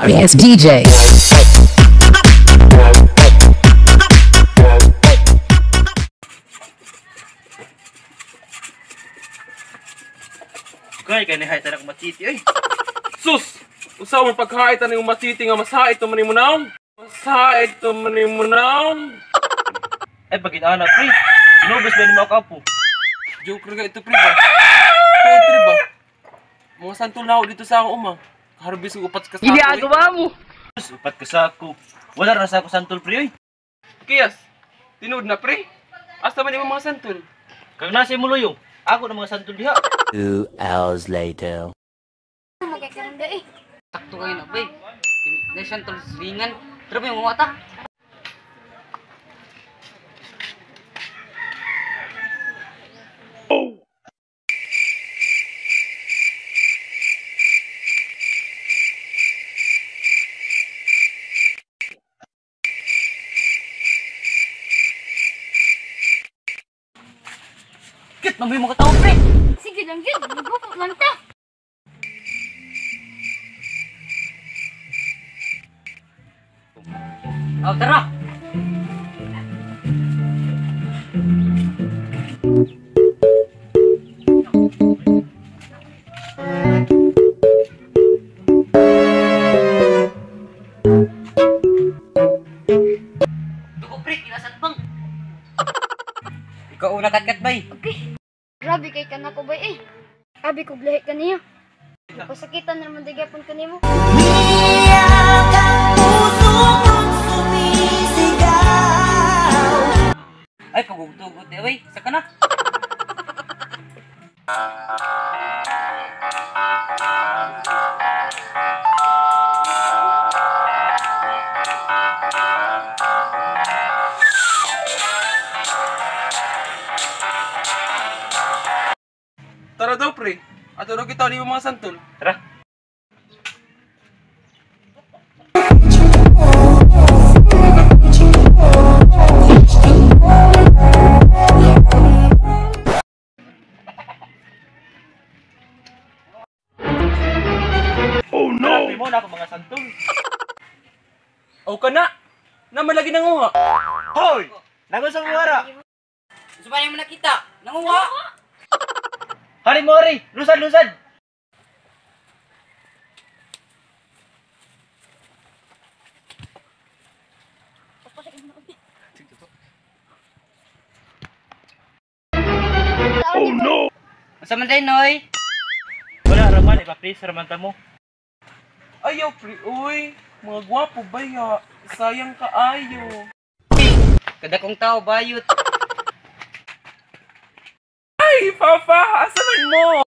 Yes, DJ. Kaya kanihay tanak matiti ay. Sus! Usaw mo pagkait ang matiti nga masait to manimunaw? Masait to manimunaw? Ay bagit anak pre. Inubos ba ni mo kapo? Joke rin ito, pre ba? Kaya, pre ba? Mga santol na ako dito sa akong uma. Harbis ko upat ka sa ako, Ginagawa mo! Upat ka sa ako. Wala ra sa ako santol pre oy. Kiyas, tinood na, pre. Asa man yung mga santol? Kag nasa mo loyo. Ako na mga santol diha. 2 hours later. Magkakaranda eh. Sakto kayo na, bay. Nation tol silingan. Pero may mga mata. Kit, mamay mga tao pre. Sige lang yun. Magbupo lang ta. Oh, tara! Dugo pre, kinasat bang? Ikaw una kat-kat bay. Okay. Grabe kay ka na ko ba eh. Abi ko lahi ka niya. Pasakitan naman digapon ka nimo. Ay, pagugtugot eh, wey. Saka na. Tara daw, pre. At ano kita ni mga santol? Tara. Oh Tara, pre mo na ako mga santol. O ka na! Na malagi nang uha. Hoy! Nagusang muwara. Gusto ba niyo mo nakita? Nanguha! Hari mo hari. Lusad lusad. Oh no! Masa man day, Noy? Wala raman ipapris raman ta mo. Ayaw, pre. Uy, mga gwapo ba ya? Sayang ka ayo. Kada kong tao bayot. Ay, Papa! Asa man mo?